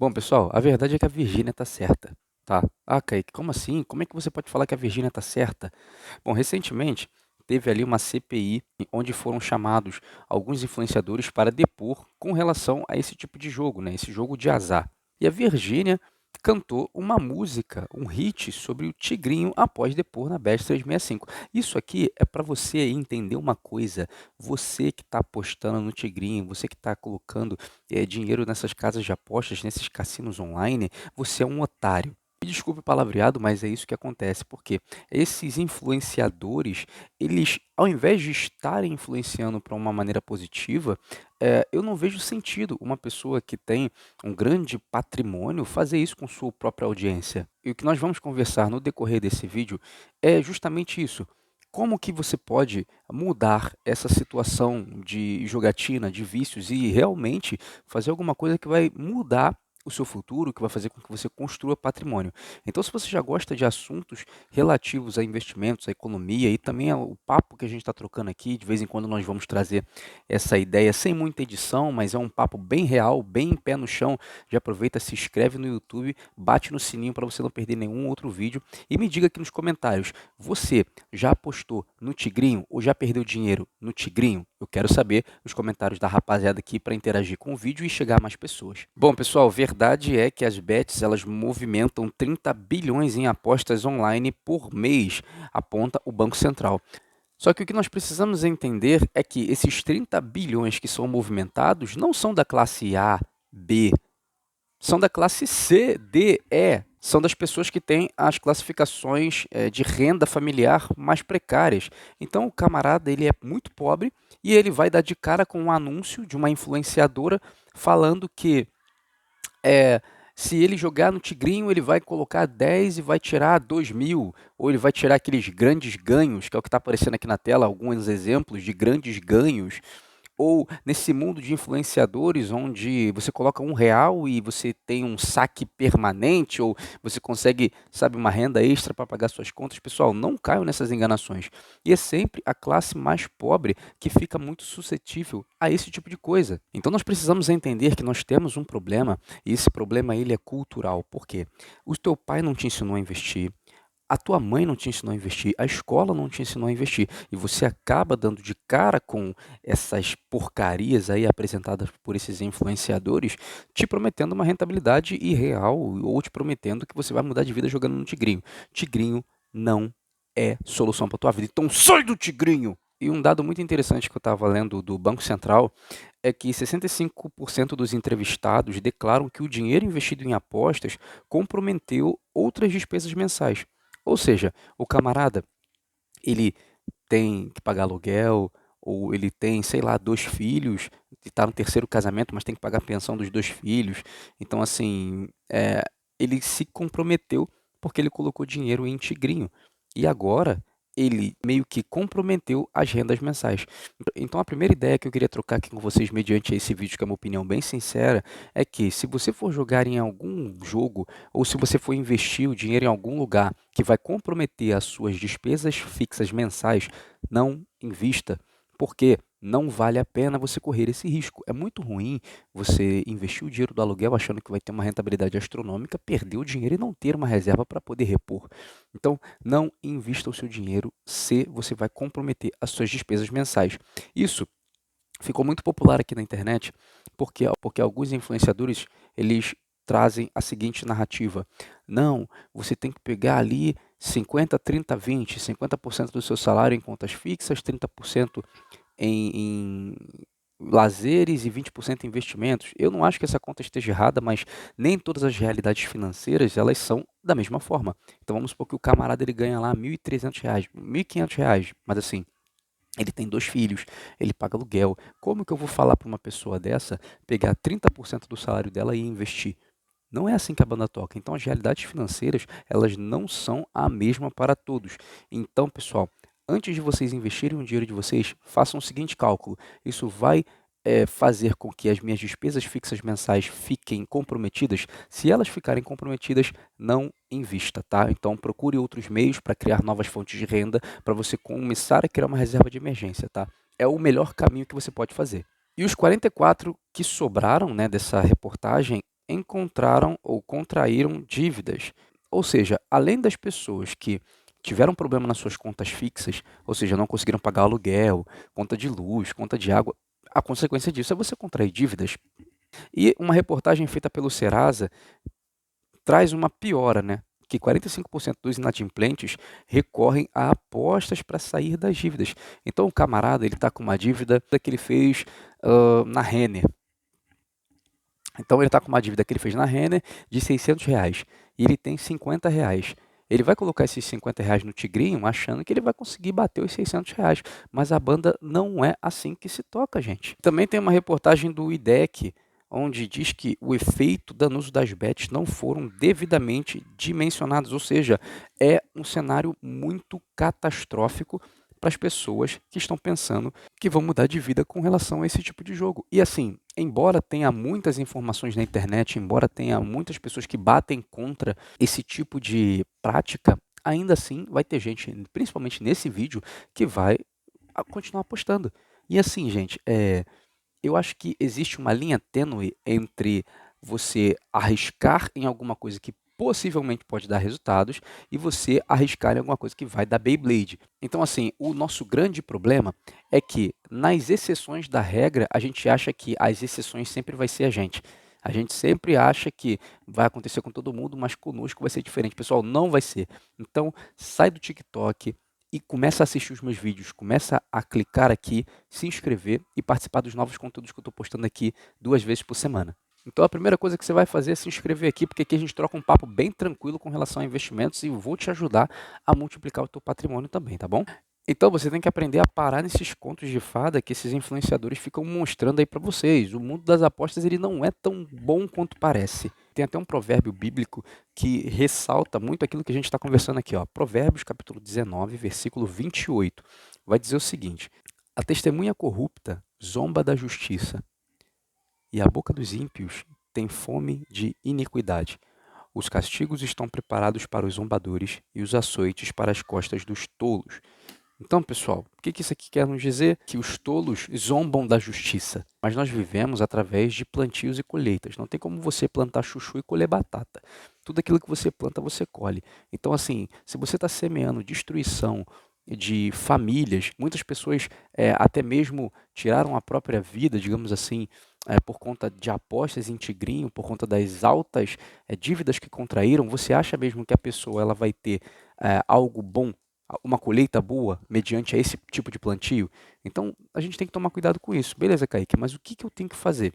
Bom, pessoal, a verdade é que a Virgínia está certa, tá? Ah, Kaique, como assim? Como é que você pode falar que a Virgínia está certa? Bom, recentemente teve ali uma CPI onde foram chamados alguns influenciadores para depor com relação a esse tipo de jogo, né? Esse jogo de azar. E a Virgínia cantou uma música, um hit sobre o Tigrinho após depor na Bet 365. Isso aqui é para você entender uma coisa. Você que está apostando no Tigrinho, você que está colocando dinheiro nessas casas de apostas, nesses cassinos online, você é um otário. Me desculpe o palavreado, mas é isso que acontece, porque esses influenciadores, eles, ao invés de estarem influenciando para uma maneira positiva, eu não vejo sentido uma pessoa que tem um grande patrimônio fazer isso com sua própria audiência. E o que nós vamos conversar no decorrer desse vídeo é justamente isso. Como que você pode mudar essa situação de jogatina, de vícios e realmente fazer alguma coisa que vai mudar o seu futuro, que vai fazer com que você construa patrimônio. Então, se você já gosta de assuntos relativos a investimentos, a economia e também ao papo que a gente está trocando aqui, de vez em quando nós vamos trazer essa ideia sem muita edição, mas é um papo bem real, bem pé no chão. Já aproveita, se inscreve no YouTube, bate no sininho para você não perder nenhum outro vídeo e me diga aqui nos comentários, você já apostou no Tigrinho ou já perdeu dinheiro no Tigrinho? Eu quero saber nos comentários da rapaziada aqui para interagir com o vídeo e chegar a mais pessoas. Bom, pessoal, verdade é que as bets elas movimentam 30 bilhões em apostas online por mês, aponta o Banco Central. Só que o que nós precisamos entender é que esses 30 bilhões que são movimentados não são da classe A, B, são da classe C, D, E. São das pessoas que têm as classificações de renda familiar mais precárias. Então, o camarada ele é muito pobre e ele vai dar de cara com um anúncio de uma influenciadora falando que é, se ele jogar no Tigrinho, ele vai colocar 10 e vai tirar 2.000, ou ele vai tirar aqueles grandes ganhos, que é o que está aparecendo aqui na tela, alguns exemplos de grandes ganhos ou nesse mundo de influenciadores onde você coloca R$ 1 e você tem um saque permanente, ou você consegue, sabe, uma renda extra para pagar suas contas. Pessoal, não caiam nessas enganações. E é sempre a classe mais pobre que fica muito suscetível a esse tipo de coisa. Então nós precisamos entender que nós temos um problema, e esse problema ele é cultural. Por quê? O teu pai não te ensinou a investir, a tua mãe não te ensinou a investir, a escola não te ensinou a investir, e você acaba dando de cara com essas porcarias aí apresentadas por esses influenciadores, te prometendo uma rentabilidade irreal ou te prometendo que você vai mudar de vida jogando no Tigrinho. Tigrinho não é solução para tua vida. Então sai do Tigrinho! E um dado muito interessante que eu estava lendo do Banco Central é que 65% dos entrevistados declaram que o dinheiro investido em apostas comprometeu outras despesas mensais. Ou seja, o camarada, ele tem que pagar aluguel, ou ele tem, sei lá, 2 filhos, está no terceiro casamento, mas tem que pagar a pensão dos 2 filhos. Então, assim, ele se comprometeu porque ele colocou dinheiro em tigrinho. E agora ele meio que comprometeu as rendas mensais. Então, a primeira ideia que eu queria trocar aqui com vocês, mediante esse vídeo, que é uma opinião bem sincera, é que se você for jogar em algum jogo, ou se você for investir o dinheiro em algum lugar que vai comprometer as suas despesas fixas mensais, não invista, porque não vale a pena você correr esse risco. É muito ruim você investir o dinheiro do aluguel achando que vai ter uma rentabilidade astronômica, perder o dinheiro e não ter uma reserva para poder repor. Então, não invista o seu dinheiro se você vai comprometer as suas despesas mensais. Isso ficou muito popular aqui na internet porque alguns influenciadores eles trazem a seguinte narrativa: não, você tem que pegar ali 50, 30, 20, 50% do seu salário em contas fixas, 30% em lazeres e 20% em investimentos. Eu não acho que essa conta esteja errada, mas nem todas as realidades financeiras elas são da mesma forma. Então vamos supor que o camarada ele ganha lá R$ 1.300, R$ 1.500, mas assim, ele tem 2 filhos, ele paga aluguel. Como que eu vou falar para uma pessoa dessa pegar 30% do salário dela e investir? Não é assim que a banda toca. Então, as realidades financeiras, elas não são a mesma para todos. Então, pessoal, antes de vocês investirem o dinheiro de vocês, façam o seguinte cálculo. Isso vai fazer com que as minhas despesas fixas mensais fiquem comprometidas? Se elas ficarem comprometidas, não invista, tá? Então, procure outros meios para criar novas fontes de renda, para você começar a criar uma reserva de emergência, tá? É o melhor caminho que você pode fazer. E os 44 que sobraram, né, dessa reportagem, encontraram ou contraíram dívidas. Ou seja, além das pessoas que tiveram problema nas suas contas fixas, ou seja, não conseguiram pagar aluguel, conta de luz, conta de água, a consequência disso é você contrair dívidas. E uma reportagem feita pelo Serasa traz uma piora, né? Que 45% dos inadimplentes recorrem a apostas para sair das dívidas. Então, o camarada ele está com uma dívida que ele fez na Renner. Então, ele está com uma dívida que ele fez na Renner de R$ 600 e ele tem R$ 50. Ele vai colocar esses R$ 50 no Tigrinho achando que ele vai conseguir bater os R$ 600, mas a banda não é assim que se toca, gente. Também tem uma reportagem do IDEC, onde diz que o efeito danoso das bets não foram devidamente dimensionados, ou seja, é um cenário muito catastrófico para as pessoas que estão pensando que vão mudar de vida com relação a esse tipo de jogo. E assim, embora tenha muitas informações na internet, embora tenha muitas pessoas que batem contra esse tipo de prática, ainda assim vai ter gente, principalmente nesse vídeo, que vai continuar apostando. E assim, gente, eu acho que existe uma linha tênue entre você arriscar em alguma coisa que possivelmente pode dar resultados e você arriscar em alguma coisa que vai dar Beyblade. Então, assim, o nosso grande problema é que nas exceções da regra, a gente acha que as exceções sempre vai ser a gente. A gente sempre acha que vai acontecer com todo mundo, mas conosco vai ser diferente. Pessoal, não vai ser. Então, sai do TikTok, e começa a assistir os meus vídeos, começa a clicar aqui, se inscrever e participar dos novos conteúdos que eu estou postando aqui 2 vezes por semana. Então a primeira coisa que você vai fazer é se inscrever aqui, porque aqui a gente troca um papo bem tranquilo com relação a investimentos e eu vou te ajudar a multiplicar o teu patrimônio também, tá bom? Então você tem que aprender a parar nesses contos de fada que esses influenciadores ficam mostrando aí para vocês. O mundo das apostas ele não é tão bom quanto parece. Tem até um provérbio bíblico que ressalta muito aquilo que a gente está conversando aqui, ó. Provérbios capítulo 19, versículo 28. Vai dizer o seguinte: a testemunha corrupta zomba da justiça, e a boca dos ímpios tem fome de iniquidade. Os castigos estão preparados para os zombadores e os açoites para as costas dos tolos. Então, pessoal, o que isso aqui quer nos dizer? Que os tolos zombam da justiça, mas nós vivemos através de plantios e colheitas. Não tem como você plantar chuchu e colher batata. Tudo aquilo que você planta, você colhe. Então, assim, se você está semeando destruição de famílias, muitas pessoas até mesmo tiraram a própria vida, digamos assim, por conta de apostas em tigrinho, por conta das altas dívidas que contraíram. Você acha mesmo que a pessoa ela vai ter algo bom, uma colheita boa mediante a esse tipo de plantio? Então, a gente tem que tomar cuidado com isso. Beleza, Kaique, mas o que eu tenho que fazer?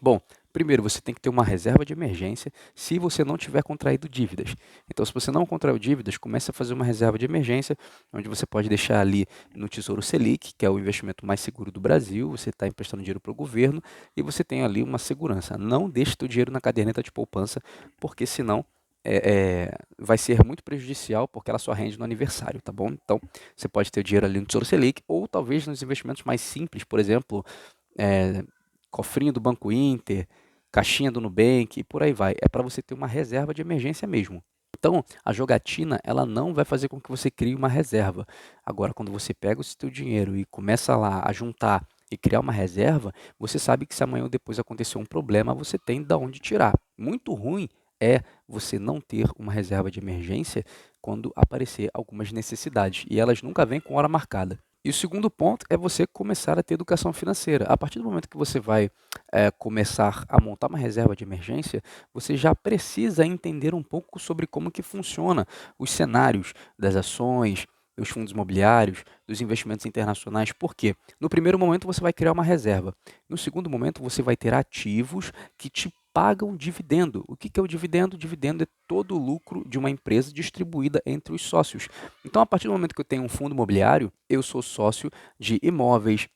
Bom, primeiro você tem que ter uma reserva de emergência se você não tiver contraído dívidas. Então, se você não contraiu dívidas, comece a fazer uma reserva de emergência, onde você pode deixar ali no Tesouro Selic, que é o investimento mais seguro do Brasil. Você está emprestando dinheiro para o governo e você tem ali uma segurança. Não deixe o dinheiro na caderneta de poupança, porque senão vai ser muito prejudicial, porque ela só rende no aniversário, tá bom? Então, você pode ter o dinheiro ali no Tesouro Selic ou talvez nos investimentos mais simples, por exemplo, é, cofrinho do Banco Inter, caixinha do Nubank e por aí vai. É para você ter uma reserva de emergência mesmo. Então, a jogatina, ela não vai fazer com que você crie uma reserva. Agora, quando você pega o seu dinheiro e começa lá a juntar e criar uma reserva, você sabe que se amanhã ou depois acontecer um problema, você tem de onde tirar. Muito ruim é você não ter uma reserva de emergência quando aparecer algumas necessidades, e elas nunca vêm com hora marcada. E o segundo ponto é você começar a ter educação financeira. A partir do momento que você vai começar a montar uma reserva de emergência, você já precisa entender um pouco sobre como que funciona os cenários das ações, dos fundos imobiliários, dos investimentos internacionais. Por quê? No primeiro momento você vai criar uma reserva. No segundo momento você vai ter ativos que te pagam dividendo. O que é o dividendo? O dividendo é todo o lucro de uma empresa distribuída entre os sócios. Então, a partir do momento que eu tenho um fundo imobiliário, eu sou sócio de imóveis,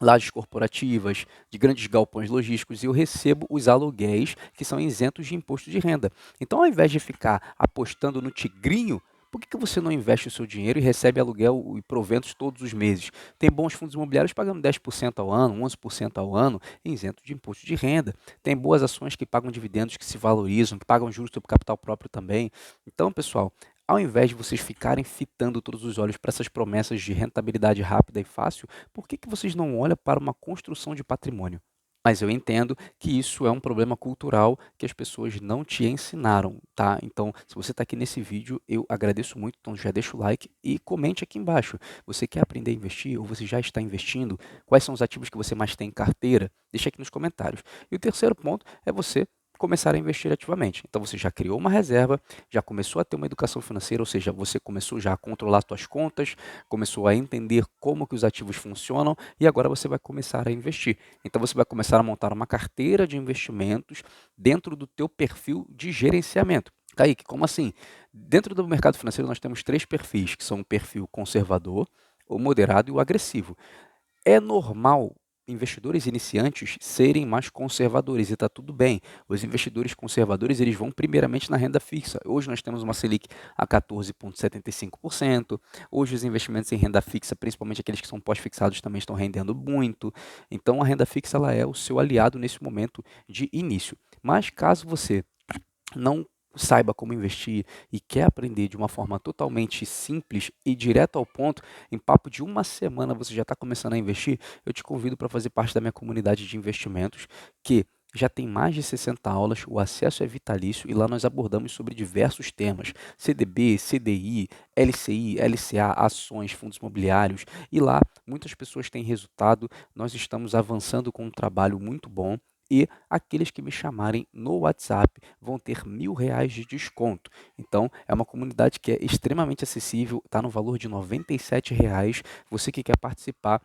lajes corporativas, de grandes galpões logísticos, e eu recebo os aluguéis que são isentos de imposto de renda. Então, ao invés de ficar apostando no tigrinho, por que você não investe o seu dinheiro e recebe aluguel e proventos todos os meses? Tem bons fundos imobiliários pagando 10% ao ano, 11% ao ano, isento de imposto de renda. Tem boas ações que pagam dividendos, que se valorizam, que pagam juros sobre capital próprio também. Então, pessoal, ao invés de vocês ficarem fitando todos os olhos para essas promessas de rentabilidade rápida e fácil, por que vocês não olham para uma construção de patrimônio? Mas eu entendo que isso é um problema cultural que as pessoas não te ensinaram, tá? Então, se você está aqui nesse vídeo, eu agradeço muito. Então, já deixa o like e comente aqui embaixo. Você quer aprender a investir ou você já está investindo? Quais são os ativos que você mais tem em carteira? Deixa aqui nos comentários. E o terceiro ponto é você começar a investir ativamente. Então, você já criou uma reserva, já começou a ter uma educação financeira, ou seja, você começou já a controlar suas contas, começou a entender como que os ativos funcionam e agora você vai começar a investir. Então você vai começar a montar uma carteira de investimentos dentro do teu perfil de gerenciamento. Kaique, como assim? Dentro do mercado financeiro nós temos três perfis, que são o perfil conservador, o moderado e o agressivo. É normal investidores iniciantes serem mais conservadores e está tudo bem. Os investidores conservadores eles vão primeiramente na renda fixa. Hoje nós temos uma Selic a 14,75%. Hoje os investimentos em renda fixa, principalmente aqueles que são pós-fixados, também estão rendendo muito. Então a renda fixa ela é o seu aliado nesse momento de início. Mas caso você não saiba como investir e quer aprender de uma forma totalmente simples e direto ao ponto, em papo de uma semana você já está começando a investir, eu te convido para fazer parte da minha comunidade de investimentos, que já tem mais de 60 aulas, o acesso é vitalício e lá nós abordamos sobre diversos temas, CDB, CDI, LCI, LCA, ações, fundos imobiliários, e lá muitas pessoas têm resultado, nós estamos avançando com um trabalho muito bom, e aqueles que me chamarem no WhatsApp vão ter R$ 1.000 de desconto. Então, é uma comunidade que é extremamente acessível, está no valor de R$ 97. Você que quer participar,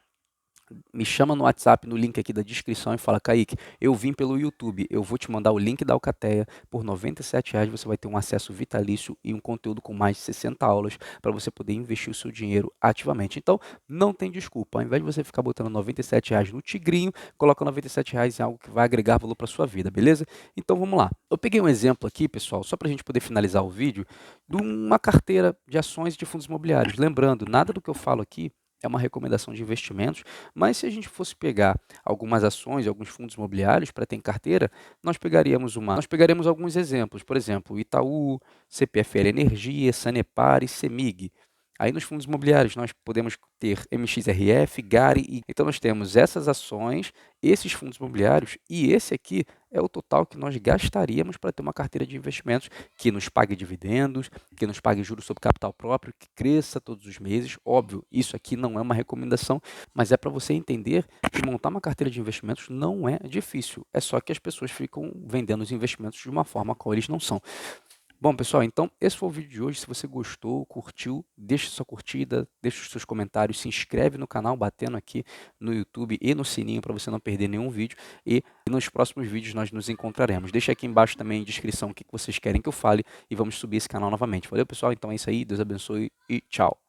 me chama no WhatsApp, no link aqui da descrição e fala, Kaique, eu vim pelo YouTube, eu vou te mandar o link da Alcateia, por R$ 97 você vai ter um acesso vitalício e um conteúdo com mais de 60 aulas para você poder investir o seu dinheiro ativamente. Então, não tem desculpa, ao invés de você ficar botando R$ 97 no tigrinho, coloca R$ 97 em algo que vai agregar valor para sua vida, beleza? Então, vamos lá. Eu peguei um exemplo aqui, pessoal, só para a gente poder finalizar o vídeo, de uma carteira de ações de fundos imobiliários. Lembrando, nada do que eu falo aqui é uma recomendação de investimentos, mas se a gente fosse pegar algumas ações, alguns fundos imobiliários para ter em carteira, nós pegaríamos alguns exemplos, por exemplo, Itaú, CPFL Energia, Sanepar e Semig. Aí nos fundos imobiliários nós podemos ter MXRF, Gari, então nós temos essas ações, esses fundos imobiliários e esse aqui é o total que nós gastaríamos para ter uma carteira de investimentos que nos pague dividendos, que nos pague juros sobre capital próprio, que cresça todos os meses. Óbvio, isso aqui não é uma recomendação, mas é para você entender que montar uma carteira de investimentos não é difícil. É só que as pessoas ficam vendendo os investimentos de uma forma qual eles não são. Bom, pessoal, então esse foi o vídeo de hoje. Se você gostou, curtiu, deixa sua curtida, deixa os seus comentários, se inscreve no canal batendo aqui no YouTube e no sininho para você não perder nenhum vídeo. E nos próximos vídeos nós nos encontraremos. Deixa aqui embaixo também em descrição o que vocês querem que eu fale e vamos subir esse canal novamente. Valeu, pessoal? Então é isso aí. Deus abençoe e tchau.